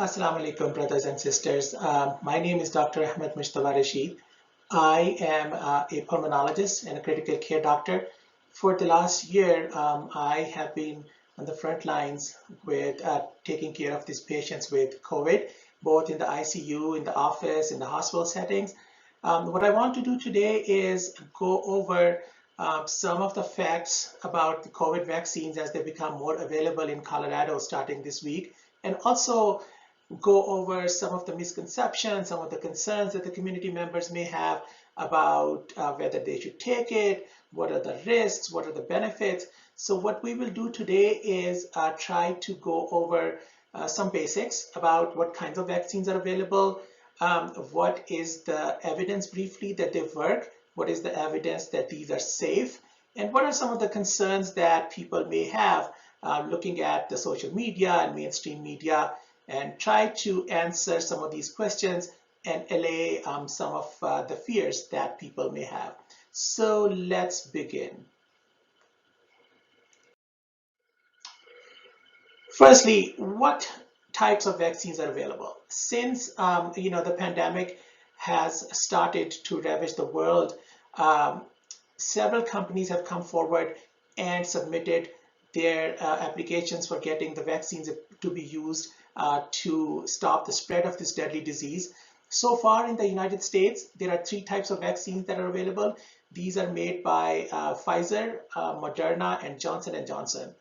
Assalamu alaikum, brothers and sisters. My name is Dr. Ahmed Mustafa Rashid. I am a pulmonologist and a critical care doctor. For the last year, I have been on the front lines with taking care of these patients with COVID, both in the ICU, in the office, in the hospital settings. What I want to do today is go over some of the facts about the COVID vaccines as they become more available in Colorado starting this week, and also go over some of the misconceptions, some of the concerns that the community members may have about whether they should take it, what are the risks, what are the benefits. So what we will do today is try to go over some basics about what kinds of vaccines are available, what is the evidence briefly that they work, what is the evidence that these are safe, and what are some of the concerns that people may have looking at the social media and mainstream media, and try to answer some of these questions and allay some of the fears that people may have. So let's begin. Firstly, what types of vaccines are available? Since the pandemic has started to ravage the world, several companies have come forward and submitted their applications for getting the vaccines to be used to stop the spread of this deadly disease. So far in the United States, there are 3 types of vaccines that are available. These are made by Pfizer, Moderna, and Johnson & Johnson.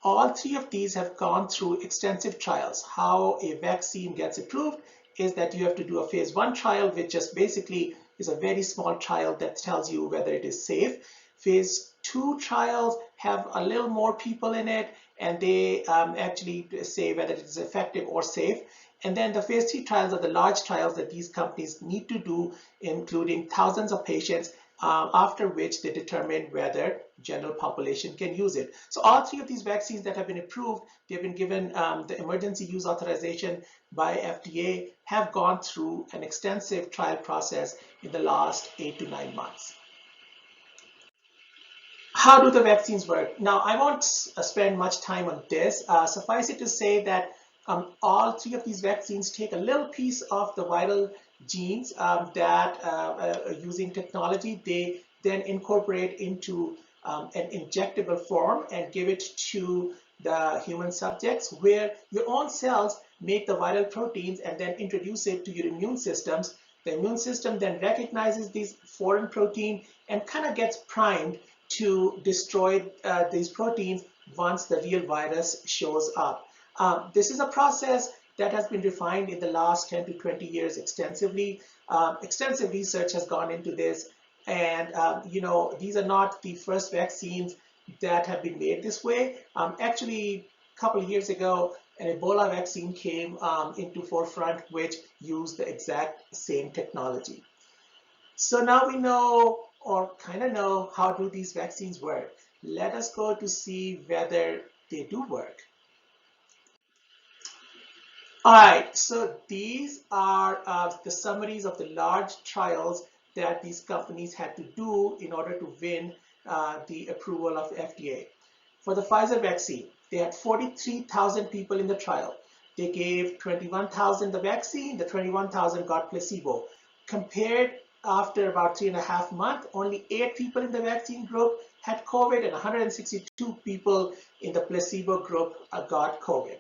All 3 of these have gone through extensive trials. How a vaccine gets approved is that you have to do a phase 1 trial, which just basically is a very small trial that tells you whether it is safe. Phase 2 trials have a little more people in it, and they actually say whether it is effective or safe. And then the phase 3 trials are the large trials that these companies need to do, including thousands of patients, after which they determine whether general population can use it. So all 3 of these vaccines that have been approved, they've been given the emergency use authorization by FDA, have gone through an extensive trial process in the last 8 to 9 months. How do the vaccines work? Now, I won't spend much time on this. Suffice it to say that all 3 of these vaccines take a little piece of the viral genes that using technology, they then incorporate into an injectable form and give it to the human subjects, where your own cells make the viral proteins and then introduce it to your immune systems. The immune system then recognizes these foreign protein and kind of gets primed to destroy these proteins once the real virus shows up. This is a process that has been refined in the last 10 to 20 years extensively. Extensive research has gone into this, and these are not the first vaccines that have been made this way. Actually, a couple of years ago, an Ebola vaccine came into forefront, which used the exact same technology. So now we know, or kind of know, how do these vaccines work. Let us go to see whether they do work. All right, so these are the summaries of the large trials that these companies had to do in order to win the approval of FDA. For the Pfizer vaccine, they had 43,000 people in the trial. They gave 21,000 the vaccine, the 21,000 got placebo. Compared after about 3.5 months, only 8 people in the vaccine group had COVID and 162 people in the placebo group got COVID.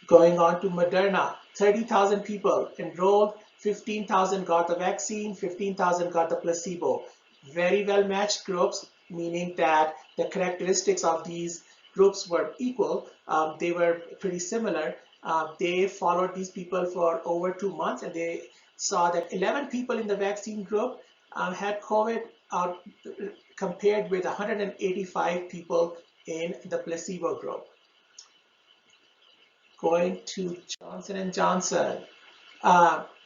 Going on to Moderna, 30,000 people enrolled, 15,000 got the vaccine, 15,000 got the placebo. Very well matched groups, meaning that the characteristics of these groups were equal. They were pretty similar. They followed these people for over 2 months, and they saw that 11 people in the vaccine group had COVID compared with 185 people in the placebo group. Going to Johnson & Johnson.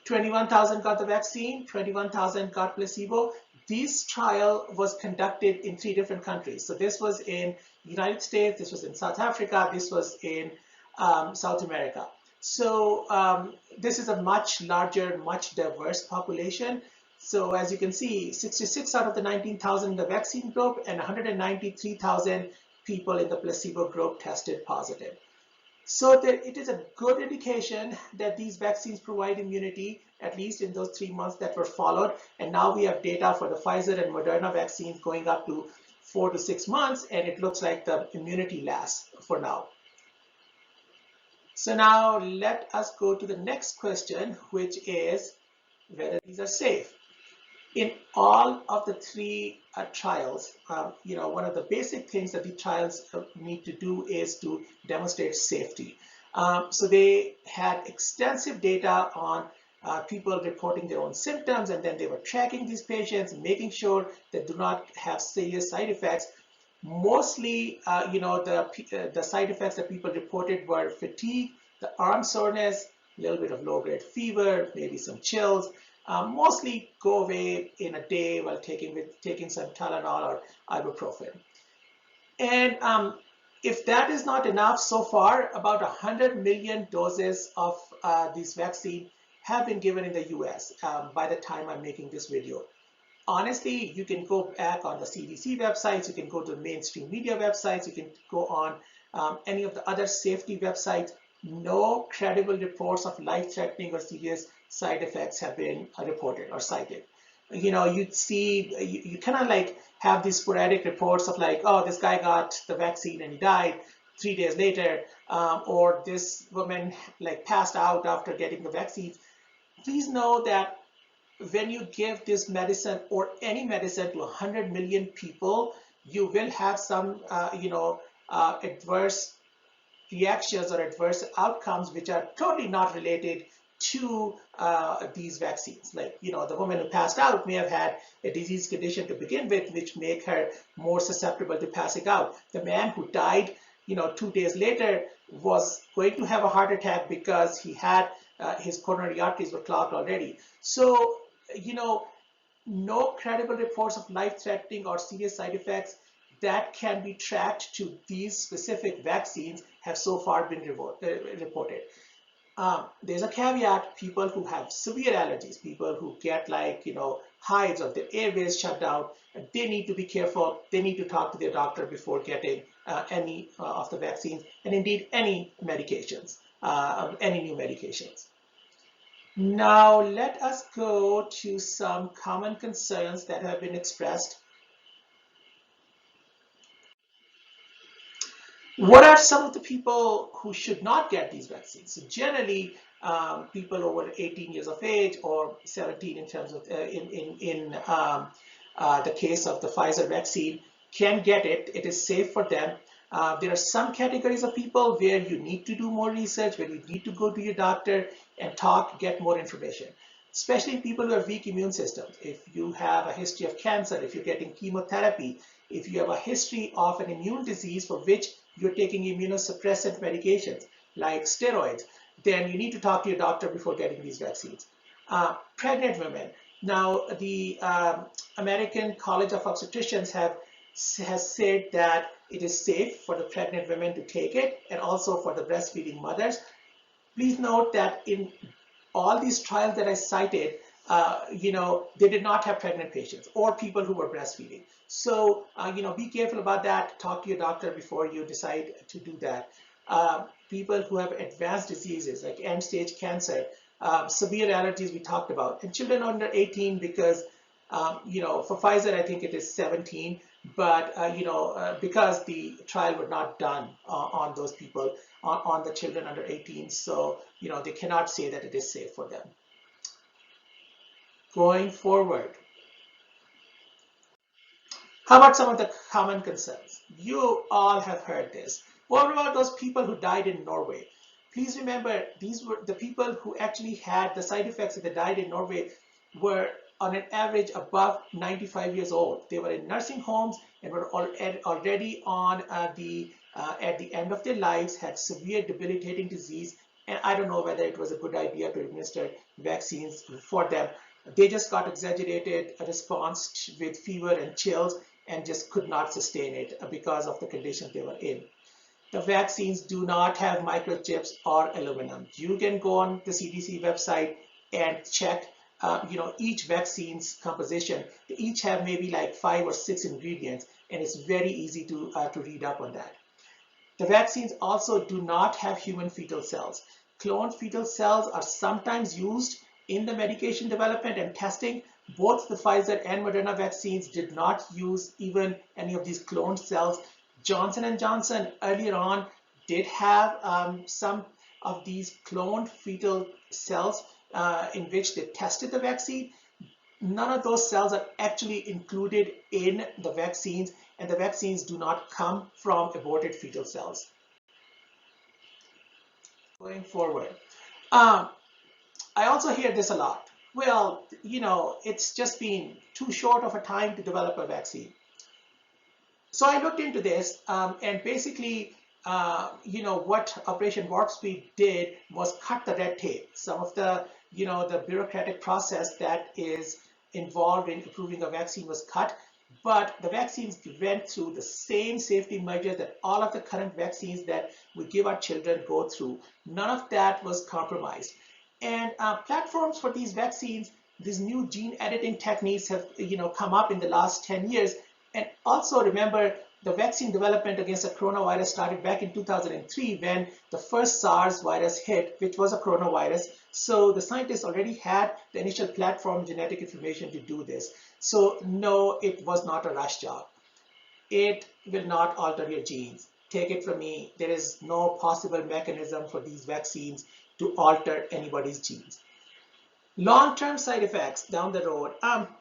21,000 got the vaccine, 21,000 got placebo. This trial was conducted in 3 different countries. So this was in the United States, this was in South Africa, this was in South America. So this is a much larger, much diverse population. So as you can see, 66 out of the 19,000 in the vaccine group and 193,000 people in the placebo group tested positive. So it is a good indication that these vaccines provide immunity, at least in those 3 months that were followed. And now we have data for the Pfizer and Moderna vaccines going up to 4 to 6 months, and it looks like the immunity lasts for now. So now let us go to the next question, which is whether these are safe. In all of the three trials, one of the basic things that the trials need to do is to demonstrate safety. So they had extensive data on people reporting their own symptoms, and then they were tracking these patients, making sure they do not have serious side effects. Mostly, the side effects that people reported were fatigue, the arm soreness, a little bit of low-grade fever, maybe some chills. Mostly go away in a day while taking some Tylenol or ibuprofen. And if that is not enough, so far about 100 million doses of this vaccine have been given in the US by the time I'm making this video. Honestly, you can go back on the CDC websites, you can go to the mainstream media websites, you can go on any of the other safety websites. No credible reports of life-threatening or serious side effects have been reported or cited. You'd see, you kind of like have these sporadic reports of like, oh, this guy got the vaccine and he died 3 days later, or this woman like passed out after getting the vaccine. Please know that when you give this medicine or any medicine to 100 million people, you will have some, adverse reactions or adverse outcomes which are totally not related to these vaccines. Like, the woman who passed out may have had a disease condition to begin with, which make her more susceptible to passing out. The man who died, 2 days later was going to have a heart attack because he had his coronary arteries were clogged already. So, no credible reports of life-threatening or serious side effects that can be tracked to these specific vaccines have so far been reported. There's a caveat: people who have severe allergies, people who get like, hives or their airways shut down, they need to be careful. They need to talk to their doctor before getting any of the vaccines, and indeed any medications, any new medications. Now let us go to some common concerns that have been expressed. What are some of the people who should not get these vaccines? So generally, people over 18 years of age or 17 in terms of the case of the Pfizer vaccine can get it. It is safe for them. There are some categories of people where you need to do more research, where you need to go to your doctor and talk, get more information, especially people who have weak immune systems. If you have a history of cancer, if you're getting chemotherapy, if you have a history of an immune disease for which you're taking immunosuppressant medications like steroids, then you need to talk to your doctor before getting these vaccines. Pregnant women. Now, the American College of Obstetricians has said that it is safe for the pregnant women to take it, and also for the breastfeeding mothers. Please note that in all these trials that I cited, they did not have pregnant patients or people who were breastfeeding. So, be careful about that. Talk to your doctor before you decide to do that. People who have advanced diseases like end-stage cancer, severe allergies we talked about, and children under 18 because, for Pfizer, I think it is 17, but, because the trial was not done on those people, on the children under 18, so, they cannot say that it is safe for them. Going forward, how about some of the common concerns? You all have heard this. What about those people who died in Norway? Please remember, these were the people who actually had the side effects that they died in Norway were on an average above 95 years old. They were in nursing homes and were already on at the end of their lives, had severe debilitating disease, and I don't know whether it was a good idea to administer vaccines for them. They just got exaggerated response with fever and chills and just could not sustain it because of the conditions they were in. The vaccines do not have microchips or aluminum. You can go on the CDC website and check each vaccine's composition. They each have maybe like 5 or 6 ingredients, and it's very easy to read up on that. The vaccines also do not have human fetal cells. Cloned fetal cells are sometimes used in the medication development and testing. Both the Pfizer and Moderna vaccines did not use even any of these cloned cells. Johnson & Johnson earlier on did have some of these cloned fetal cells in which they tested the vaccine. None of those cells are actually included in the vaccines, and the vaccines do not come from aborted fetal cells. Going forward, I also hear this a lot. Well, it's just been too short of a time to develop a vaccine. So I looked into this, and basically, what Operation Warp Speed did was cut the red tape. Some of the, the bureaucratic process that is involved in approving a vaccine was cut, but the vaccines went through the same safety measures that all of the current vaccines that we give our children go through. None of that was compromised. And platforms for these vaccines, these new gene editing techniques have, come up in the last 10 years. And also remember, the vaccine development against the coronavirus started back in 2003 when the first SARS virus hit, which was a coronavirus. So the scientists already had the initial platform genetic information to do this. So no, it was not a rush job. It will not alter your genes. Take it from me, there is no possible mechanism for these vaccines to alter anybody's genes. Long-term side effects down the road,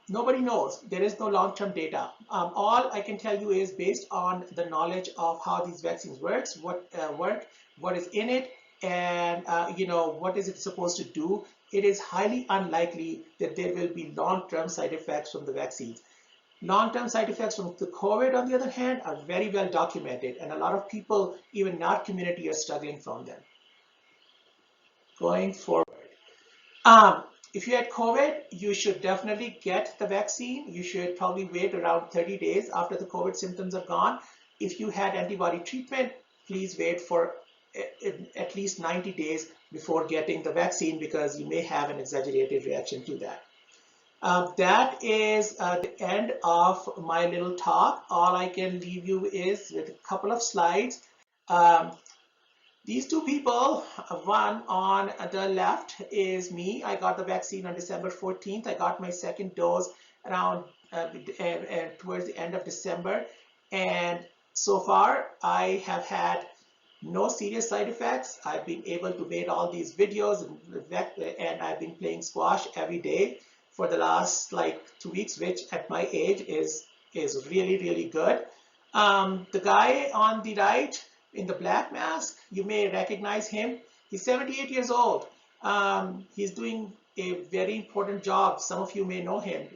nobody knows. There is no long-term data. All I can tell you is based on the knowledge of how these vaccines work, what is in it, and what is it supposed to do. It is highly unlikely that there will be long-term side effects from the vaccines. Long-term side effects from the COVID, on the other hand, are very well documented, and a lot of people, even in our community, are struggling from them. Going forward. If you had COVID, you should definitely get the vaccine. You should probably wait around 30 days after the COVID symptoms are gone. If you had antibody treatment, please wait for at least 90 days before getting the vaccine because you may have an exaggerated reaction to that. That is the end of my little talk. All I can leave you is with a couple of slides. These two people, one on the left is me. I got the vaccine on December 14th. I got my second dose around towards the end of December. And so far, I have had no serious side effects. I've been able to make all these videos and I've been playing squash every day for the last like 2 weeks, which at my age is really, really good. The guy on the right, in the black mask, you may recognize him. He's 78 years old. He's doing a very important job. Some of you may know him.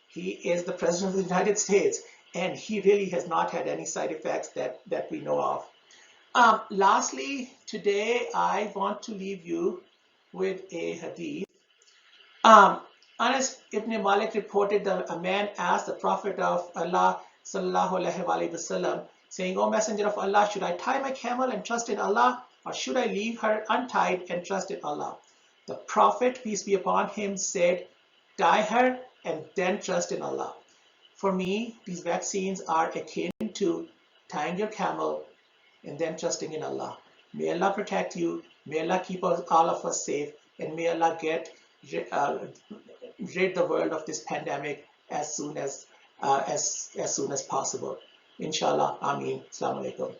He is the President of the United States, and he really has not had any side effects that we know of. Lastly, today I want to leave you with a hadith. Anas ibn Malik reported that a man asked the Prophet of Allah sallallahu alaihi wasallam, saying, "O Messenger of Allah, should I tie my camel and trust in Allah, or should I leave her untied and trust in Allah?" The Prophet, peace be upon him, said, "Tie her and then trust in Allah." For me, these vaccines are akin to tying your camel and then trusting in Allah. May Allah protect you. May Allah keep all of us safe, and may Allah rid the world of this pandemic as soon as possible. Inshallah. Ameen. Assalamu alaikum.